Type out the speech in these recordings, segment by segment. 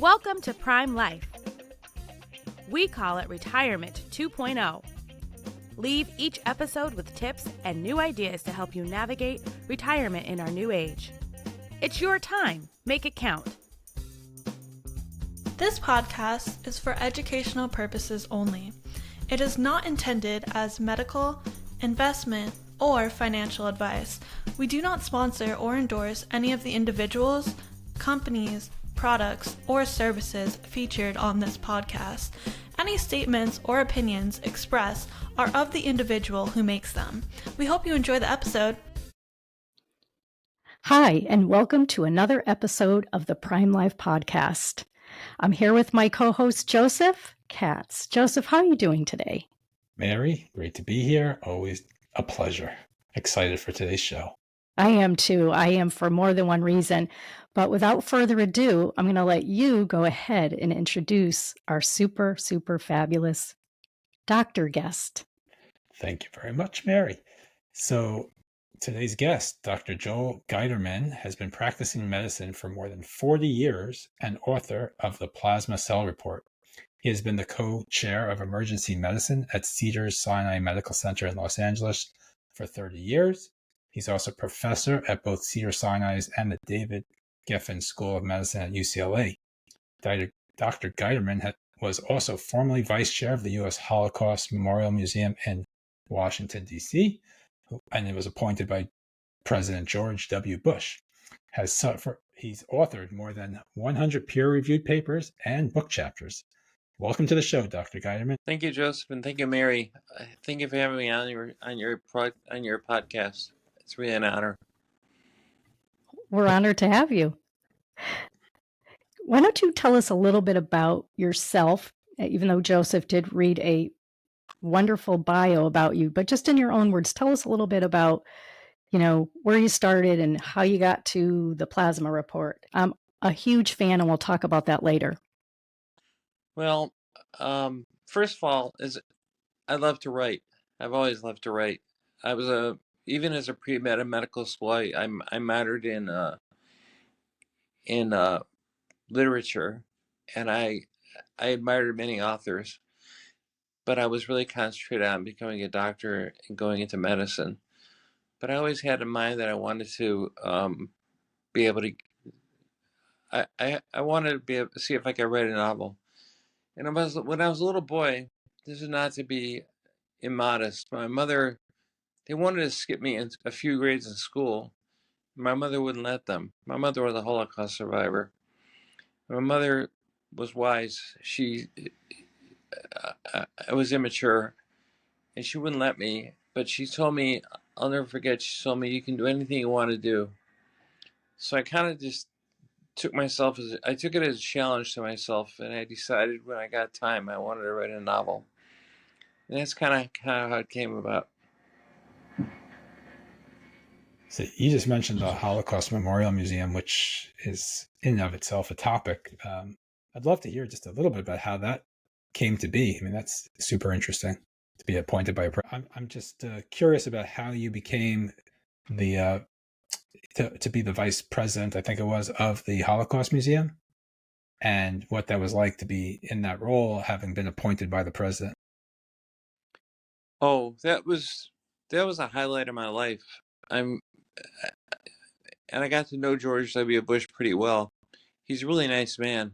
Welcome to Prime Life. We call it Retirement 2.0. Leave each episode with tips and new ideas to help you navigate retirement in our new age. It's your time. Make it count. This podcast is for educational purposes only. It is not intended as medical, investment, or financial advice. We do not sponsor or endorse any of the individuals, companies, products, or services featured on this podcast. Any statements or opinions expressed are of the individual who makes them. We hope you enjoy the episode. Hi, and welcome to another episode of the Prime Life podcast. I'm here with my co-host, Joseph Katz. Joseph, how are you doing today? Mary, great to be here. Always a pleasure. Excited for today's show. I am too. I am for more than one reason. But without further ado, I'm going to let you go ahead and introduce our super fabulous doctor guest. Thank you very much, Mary. So today's guest, Dr. Joel Geiderman, has been practicing medicine for more than 40 years and author of the Plasma Cell Report. He has been the co-chair of emergency medicine at Cedars-Sinai Medical Center in Los Angeles for 30 years. He's also professor at both Cedars-Sinai's and the David Geffen School of Medicine at UCLA. Dr. Geiderman was also formerly vice chair of the U.S. Holocaust Memorial Museum in Washington, D.C., and he was appointed by President George W. Bush. He's authored more than 100 peer-reviewed papers and book chapters. Welcome to the show, Dr. Geiderman. Thank you, Joseph, and thank you, Mary. Thank you for having me on your podcast. It's really an honor. We're honored to have you. Why don't you tell us a little bit about yourself, even though Joseph did read a wonderful bio about you, but just in your own words, tell us a little bit about, where you started and how you got to the Plasma Report. I'm a huge fan, and we'll talk about that later. Well, first of all, I love to write. I've always loved to write. Even as a pre-med in medical school, I minored in literature, and I admired many authors, but I was really concentrated on becoming a doctor and going into medicine. But I always had in mind that I wanted to be able to. I wanted to be able to see if I could write a novel. And when I was a little boy, this is not to be immodest. My mother, they wanted to skip me a few grades in school. My mother wouldn't let them. My mother was a Holocaust survivor. My mother was wise. I was immature, and she wouldn't let me. But she told me, I'll never forget, she told me, you can do anything you want to do. So I kind of just took it as a challenge to myself, and I decided when I got time I wanted to write a novel. And that's kind of how it came about. So you just mentioned the Holocaust Memorial Museum, which is in and of itself a topic. I'd love to hear just a little bit about how that came to be. I mean, that's super interesting to be appointed by I'm just curious about how you became the to be the vice president, I think it was, of the Holocaust Museum, and what that was like to be in that role, having been appointed by the president. Oh, that was a highlight of my life. And I got to know George W. Bush pretty well. He's a really nice man.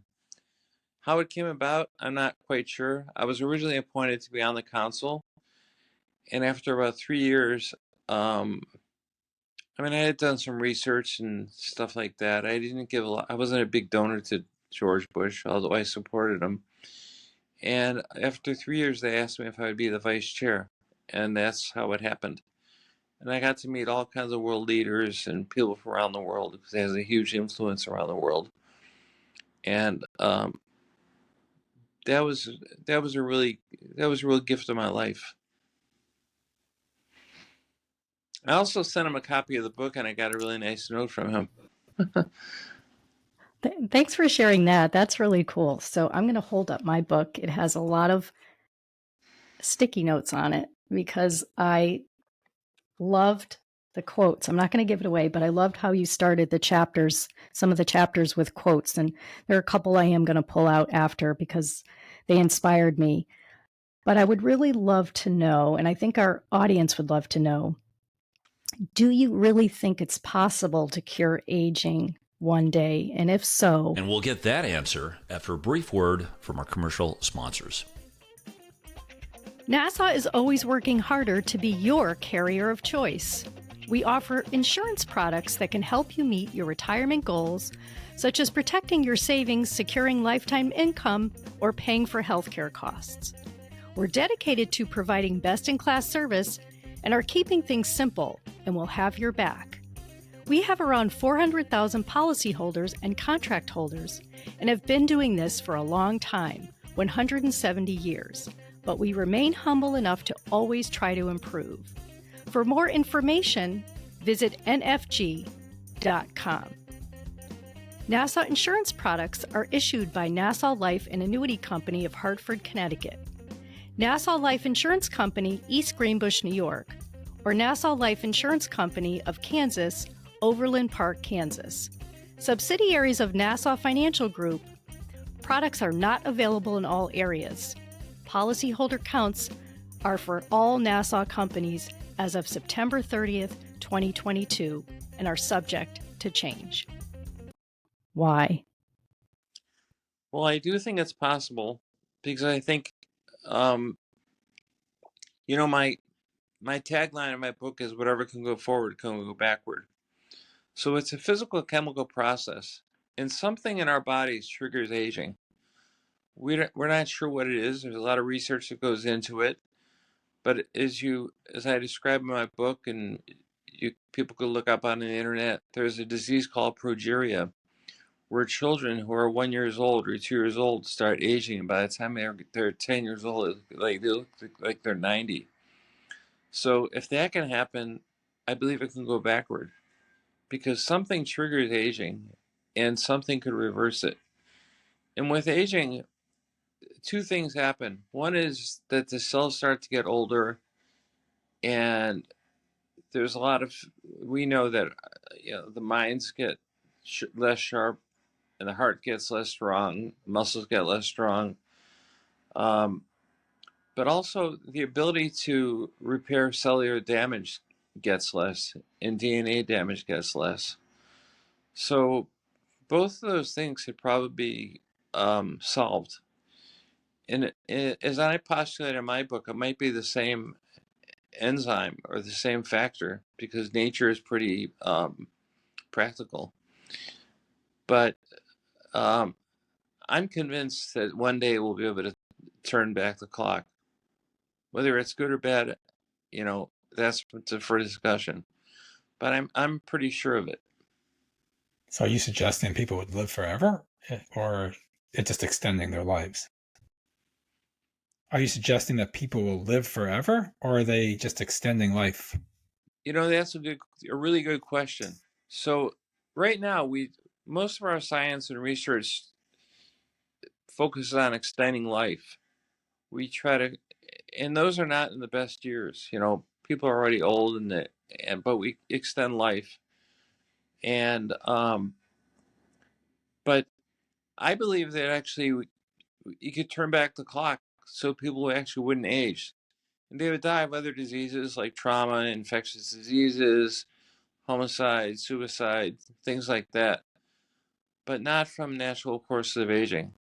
How it came about, I'm not quite sure. I was originally appointed to be on the council, and after about 3 years, I had done some research and stuff like that. I wasn't a big donor to George Bush, although I supported him. And after 3 years, they asked me if I would be the vice chair, and that's how it happened. And I got to meet all kinds of world leaders and people from around the world, because it has a huge influence around the world. And that was a real gift of my life. I also sent him a copy of the book, and I got a really nice note from him. Thanks for sharing that. That's really cool. So I'm going to hold up my book. It has a lot of sticky notes on it because I loved the quotes. I'm not going to give it away, but I loved how you started the chapters, some of the chapters with quotes. And there are a couple I am going to pull out after because they inspired me. But I would really love to know, and I think our audience would love to know, do you really think it's possible to cure aging one day? And if so, And we'll get that answer after a brief word from our commercial sponsors. NASA is always working harder to be your carrier of choice. We offer insurance products that can help you meet your retirement goals, such as protecting your savings, securing lifetime income, or paying for healthcare costs. We're dedicated to providing best-in-class service and are keeping things simple, and we'll have your back. We have around 400,000 policyholders and contract holders and have been doing this for a long time, 170 years, but we remain humble enough to always try to improve. For more information, visit nfg.com. NASA insurance products are issued by Nassau Life and Annuity Company of Hartford, Connecticut, Nassau Life Insurance Company, East Greenbush, New York, or Nassau Life Insurance Company of Kansas, Overland Park, Kansas. Subsidiaries of Nassau Financial Group. Products are not available in all areas. Policyholder counts are for all Nassau companies as of September 30th, 2022, and are subject to change. Why? Well, I do think it's possible because I think, my tagline in my book is whatever can go forward can go backward. So it's a physical chemical process, and something in our bodies triggers aging. We're not sure what it is. There's a lot of research that goes into it, but as I describe in my book, and people could look up on the internet, there's a disease called progeria, where children who are 1 year old or 2 years old start aging, and by the time they're 10 years old, they look like they're 90. So if that can happen, I believe it can go backward because something triggers aging and something could reverse it. And with aging, two things happen. One is that the cells start to get older, and there's we know that the minds get less sharp, and the heart gets less strong, muscles get less strong. But also the ability to repair cellular damage gets less, and DNA damage gets less. So both of those things could probably be solved. And as I postulate in my book, it might be the same enzyme or the same factor because nature is pretty practical. But I'm convinced that one day we'll be able to turn back the clock. Whether it's good or bad, that's for discussion. But I'm pretty sure of it. So are you suggesting people would live forever, or it's just extending their lives? Are you suggesting that people will live forever, or are they just extending life? That's a really good question. So right now, most of our science and research focuses on extending life. We try to, and those are not in the best years. People are already old, but we extend life. And but I believe that actually you could turn back the clock so people actually wouldn't age. And they would die of other diseases like trauma, infectious diseases, homicide, suicide, things like that. But not from natural courses of aging.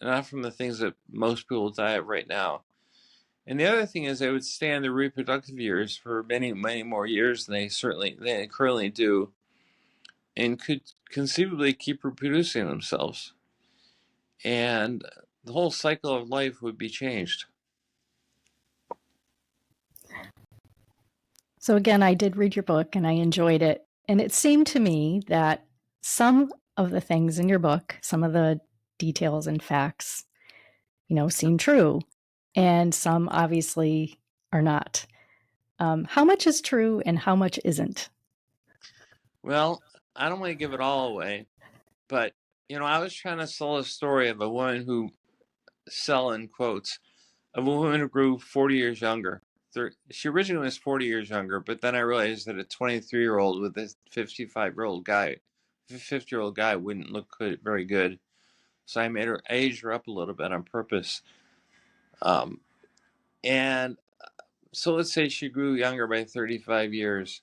Not from the things that most people die of right now. And the other thing is they would stand their reproductive years for many, many more years than they currently do, and could conceivably keep reproducing themselves. And the whole cycle of life would be changed. So again, I did read your book and I enjoyed it. And it seemed to me that some of the things in your book, some of the details and facts, seem true. And some obviously are not. How much is true and how much isn't? Well, I don't want to give it all away, but I was trying to sell a story of a woman who, sell in quotes, of a woman who grew 40 years younger, she originally was 40 years younger, but then I realized that a 23-year-old with a 55-year-old guy, 50-year-old guy wouldn't look very good. So I aged her up a little bit on purpose. And so let's say she grew younger by 35 years.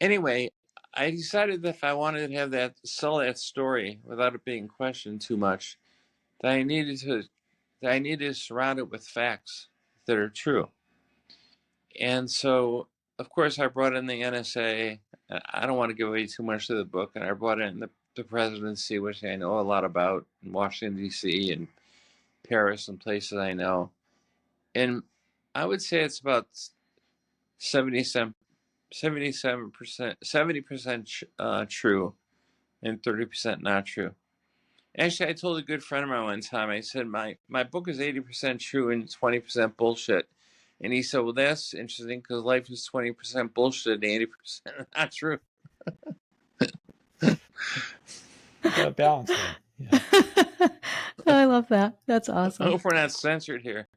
Anyway, I decided that if I wanted to sell that story without it being questioned too much, that I needed to surround it with facts that are true. And so, of course, I brought in the NSA. I don't want to give away too much of the book, and I brought in the presidency, which I know a lot about, in Washington, D.C., and Paris, and places I know. And I would say it's about 77%, 70% true and 30% not true. Actually, I told a good friend of mine one time, I said, my book is 80% true and 20% bullshit. And he said, well, that's interesting because life is 20% bullshit and 80% not true. Balance there. Yeah. I love that. That's I awesome. hope we're not censored here.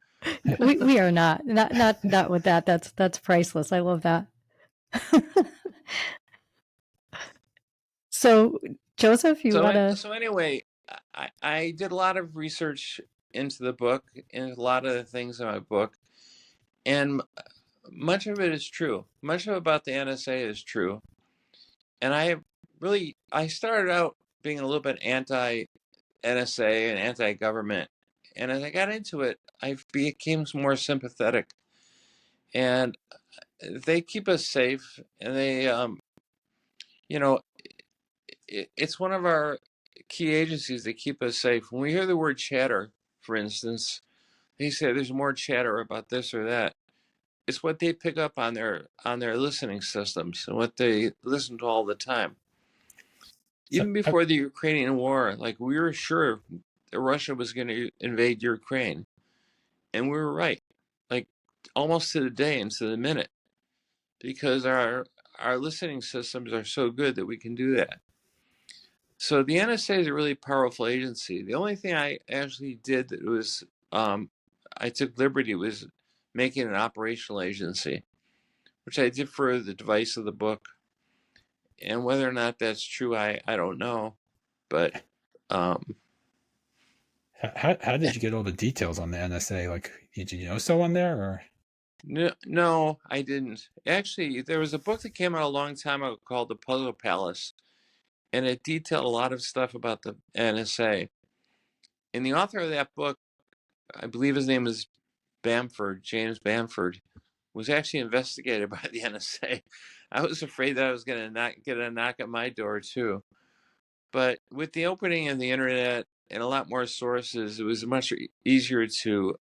We are not with that. That's priceless. I love that. So, Joseph, you want to? So anyway, I did a lot of research into the book and a lot of the things in my book, and much of it is true. Much of it about the NSA is true. And I started out being a little bit anti-NSA and anti-government. And as I got into it, I became more sympathetic. And they keep us safe, and it's one of our key agencies that keep us safe. When we hear the word chatter, for instance, they say there's more chatter about this or that. It's what they pick up on their listening systems and what they listen to all the time. Even before the Ukrainian war, like, we were sure that Russia was going to invade Ukraine, and we were right, like, almost to the day and to the minute, because our listening systems are so good that we can do that. So the NSA is a really powerful agency. The only thing I actually did that was I took liberty was making an operational agency, which I did for the device of the book. And whether or not that's true, I don't know. But how did you get all the details on the NSA? Like, did you know someone there, or? No, I didn't. Actually, there was a book that came out a long time ago called The Puzzle Palace, and it detailed a lot of stuff about the NSA. And the author of that book, I believe his name is James Bamford, was actually investigated by the NSA. I was afraid that I was going to get a knock at my door too. But with the opening of the internet and a lot more sources, it was much easier to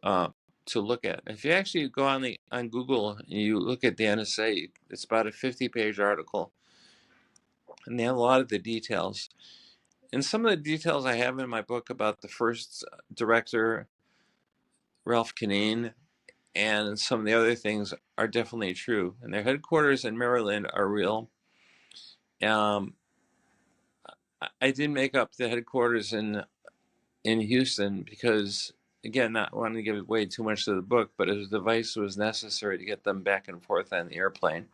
look at. If you actually go on Google and you look at the NSA, it's about a 50-page article, and they have a lot of the details. And some of the details I have in my book about the first director, Ralph Kinane, and some of the other things are definitely true. And their headquarters in Maryland are real. I did make up the headquarters in Houston because, again, not wanting to give away too much of the book, but a device was necessary to get them back and forth on the airplane.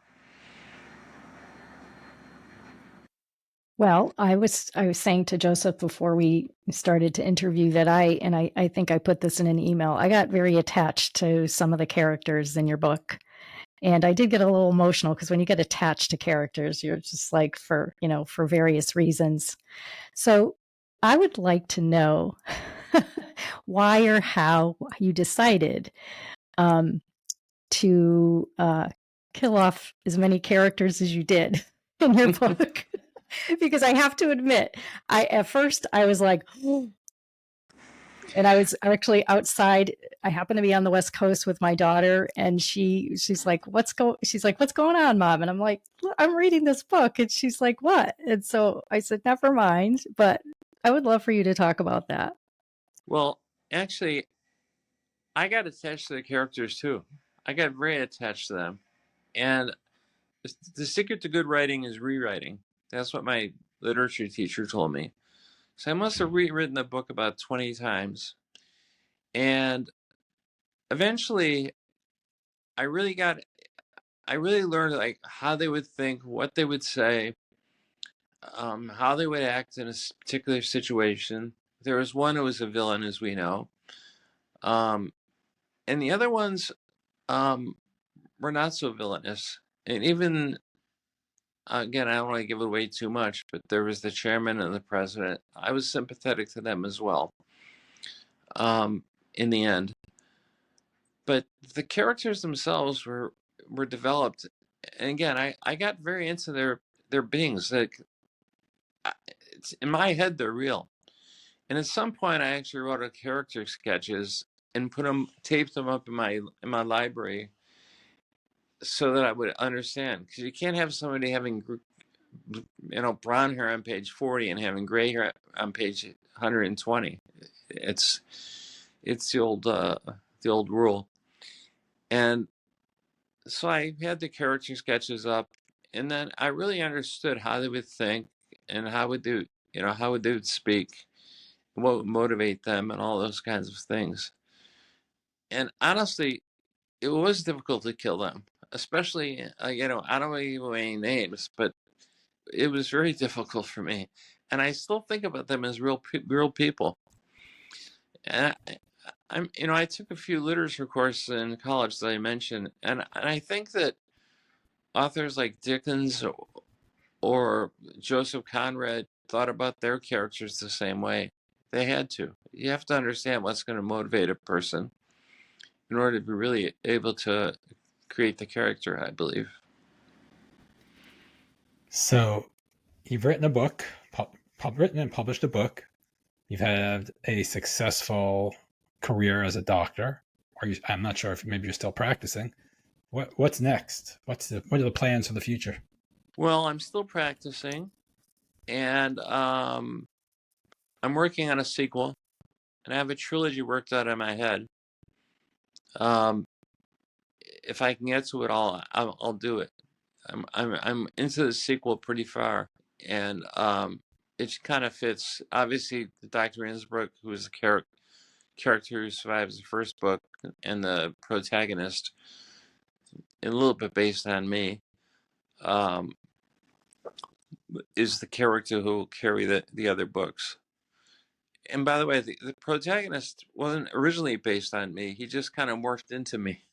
Well, I was saying to Joseph before we started to interview that I think I put this in an email. I got very attached to some of the characters in your book. And I did get a little emotional because when you get attached to characters, you're just like, for various reasons. So I would like to know why or how you decided to kill off as many characters as you did in your book. Because I have to admit, at first I was like, oh. And I was actually outside. I happened to be on the West Coast with my daughter, and she's like, what's going on, Mom? And I'm like, I'm reading this book. And she's like, what? And so I said, never mind, but I would love for you to talk about that. Well, actually, I got attached to the characters too. I got very attached to them. And the secret to good writing is rewriting. That's what my literature teacher told me. So I must have rewritten the book about 20 times. And eventually I really learned like how they would think, what they would say, how they would act in a particular situation. There was one who was a villain, as we know, and the other ones were not so villainous. And even again, I don't want to give away too much, but there was the chairman and the president. I was sympathetic to them as well, in the end. But the characters themselves were developed, and again, I got very into their beings. Like, it's, in my head, they're real. And at some point, I actually wrote a character sketches and taped them up in my library, so that I would understand. Because you can't have somebody having brown hair on page 40 and having gray hair on page 120. It's the old rule. And so I had the character sketches up, and then I really understood how they would think and how would they would speak, what would motivate them, and all those kinds of things. And honestly, it was difficult to kill them, especially I don't want to give away any names, but it was very difficult for me, and I still think about them as real people. And I took a few literature courses in college that I mentioned, and I think that authors like Dickens or Joseph Conrad thought about their characters the same way. They had to. You have to understand what's going to motivate a person in order to be really able to create the character, I believe. So you've written a book, written and published a book. You've had a successful career as a doctor, I'm not sure if maybe you're still practicing. What's next? What are the plans for the future? Well, I'm still practicing, and I'm working on a sequel, and I have a trilogy worked out in my head. If I can get to it all, I'll do it. I'm into the sequel pretty far, and it kind of fits. Obviously, Dr. Innsbruck, who is the character who survives the first book, and the protagonist, a little bit based on me, is the character who will carry the other books. And by the way, the protagonist wasn't originally based on me. He just kind of morphed into me.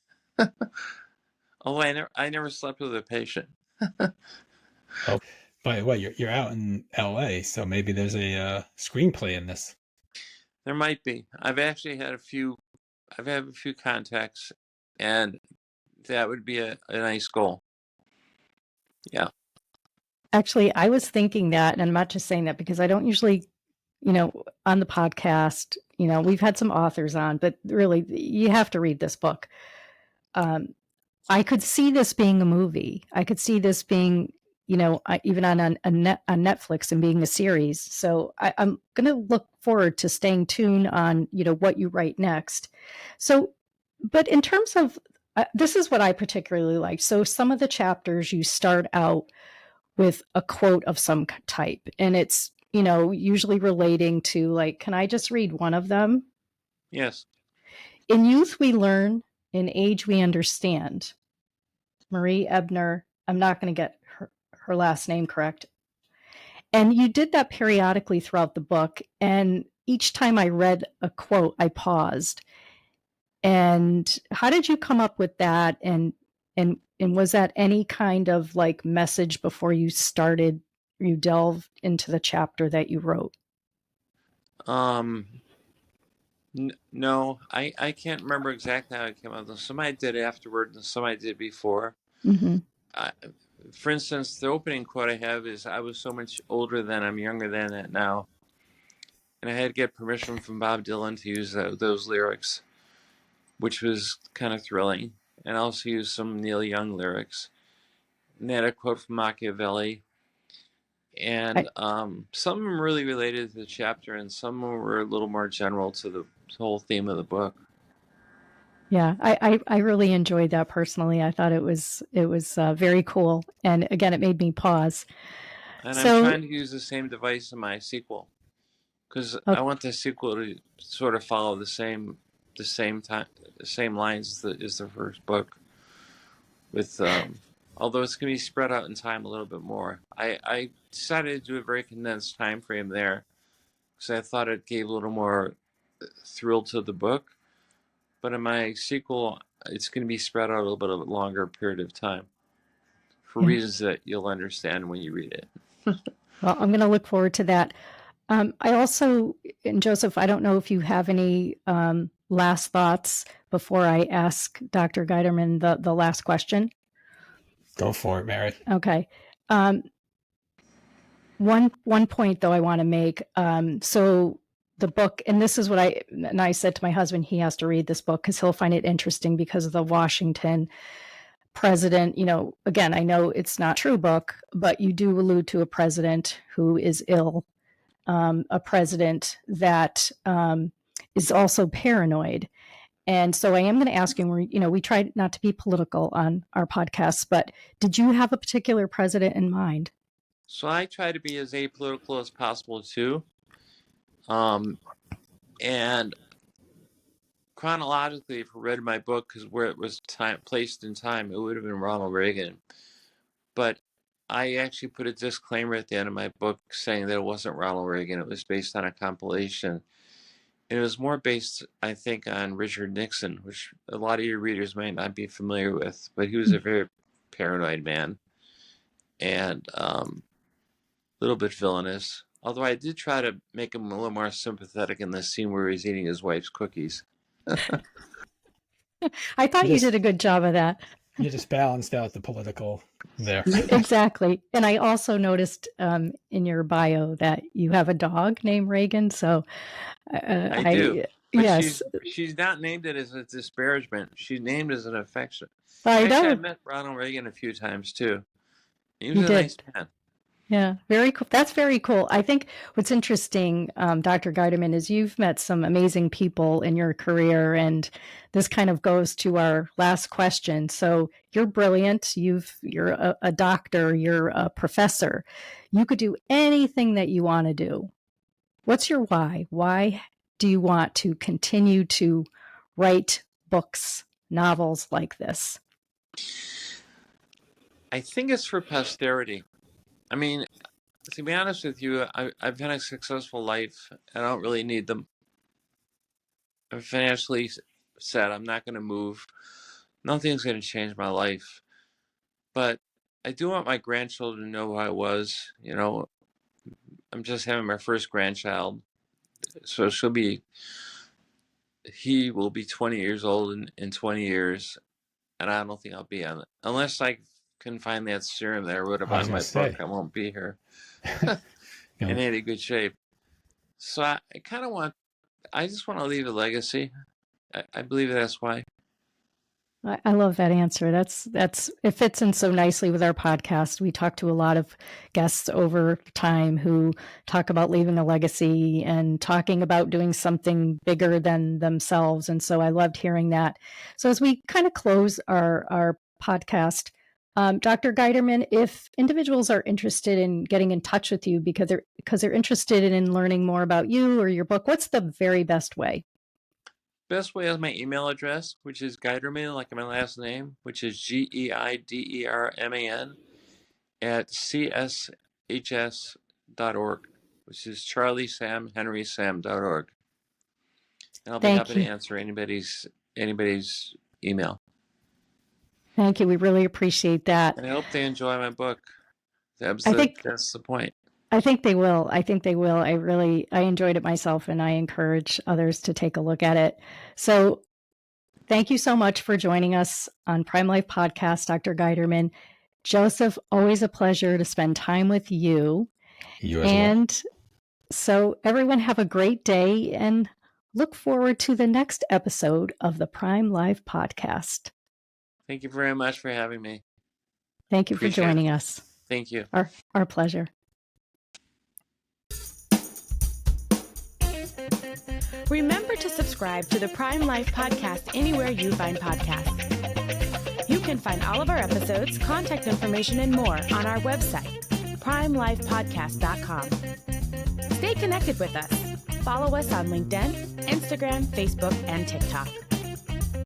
Oh, I never slept with a patient. Oh, by the way, you're out in LA, so maybe there's a screenplay in this. There might be. I've had a few contacts, and that would be a nice goal. Yeah. Actually, I was thinking that, and I'm not just saying that because I don't usually, on the podcast, we've had some authors on, but really you have to read this book. I could see this being a movie. I could see this being, even on Netflix and being a series. So I'm going to look forward to staying tuned on, what you write next. So, but in terms of, this is what I particularly like. So some of the chapters you start out with a quote of some type, and it's, usually relating to like, can I just read one of them? Yes. In youth we learn, in age we understand. Marie Ebner, I'm not going to get her last name correct. And you did that periodically throughout the book. And each time I read a quote, I paused. And how did you come up with that? And was that any kind of like message before you delved into the chapter that you wrote? No, I can't remember exactly how it came out. Some I did afterward, and some I did before. Mm-hmm. For instance, the opening quote I have is, "I was so much older then, I'm younger than that now." And I had to get permission from Bob Dylan to use those lyrics, which was kind of thrilling. And I also used some Neil Young lyrics. And they had a quote from Machiavelli. And some of them really related to the chapter, and some were a little more general to the whole theme of the book. Yeah, I really enjoyed that personally. I thought it was very cool, and again, it made me pause. And I'm trying to use the same device in my sequel, because I want the sequel to sort of follow the same the same lines as the first book. With although it's going to be spread out in time a little bit more. I decided to do a very condensed time frame there because I thought it gave a little more thrill to the book. But in my sequel, it's going to be spread out a little bit of a longer period of time for reasons that you'll understand when you read it. Well, I'm going to look forward to that. I also, and Joseph, I don't know if you have any last thoughts before I ask Dr. Geiderman the last question. Go for it, Mary. Okay. One point though I want to make. So the book, and this is what I said to my husband, he has to read this book because he'll find it interesting because of the Washington president. Again, I know it's not a true book, but you do allude to a president who is ill, a president that is also paranoid. And so I am going to ask you, we try not to be political on our podcasts, but did you have a particular president in mind? So I try to be as apolitical as possible too. And chronologically, if you read my book, because where it was placed in time, it would have been Ronald Reagan. But I actually put a disclaimer at the end of my book saying that it wasn't Ronald Reagan. It was based on a compilation. And it was more based, I think, on Richard Nixon, which a lot of your readers might not be familiar with. But he was a very paranoid man and a little bit villainous. Although I did try to make him a little more sympathetic in the scene where he's eating his wife's cookies. I thought you did a good job of that. You just balanced out the political there. Exactly. And I also noticed in your bio that you have a dog named Reagan. So I do. But yes. She's not named it as a disparagement. She's named as an affection. I know. I met Ronald Reagan a few times too. He was a nice man. Yeah, very cool. That's very cool. I think what's interesting, Dr. Geiderman, is you've met some amazing people in your career, and this kind of goes to our last question. So you're brilliant. You're a doctor. You're a professor. You could do anything that you want to do. What's your why? Why do you want to continue to write books, novels like this? I think it's for posterity. I mean, to be honest with you, I've had a successful life. I don't really need them. I'm financially set. I'm not going to move. Nothing's going to change my life. But I do want my grandchildren to know who I was. I'm just having my first grandchild. So he will be 20 years old in 20 years. And I don't think I'll be on it. Unless I can find that serum that I wrote about in my book, I won't be here in any good shape. So I just want to leave a legacy. I believe that's why. I love that answer. It fits in so nicely with our podcast. We talk to a lot of guests over time who talk about leaving a legacy and talking about doing something bigger than themselves. And so I loved hearing that. So as we kind of close our podcast, Dr. Geiderman, if individuals are interested in getting in touch with you because they're interested in learning more about you or your book, what's the very best way? Best way is my email address, which is Geiderman, like my last name, which is Geiderman at cshs.org, which is Charlie Sam Henry Sam.org. And I'll be happy to answer anybody's email. Thank you. We really appreciate that. And I hope they enjoy my book. That's the point. I think they will. I enjoyed it myself, and I encourage others to take a look at it. So thank you so much for joining us on Prime Life Podcast, Dr. Geiderman. Joseph, always a pleasure to spend time with you. You as well. So everyone have a great day and look forward to the next episode of the Prime Life Podcast. Thank you very much for having me. Thank you for joining us. Thank you. Our pleasure. Remember to subscribe to the Prime Life Podcast anywhere you find podcasts. You can find all of our episodes, contact information, and more on our website, primelifepodcast.com. Stay connected with us. Follow us on LinkedIn, Instagram, Facebook, and TikTok.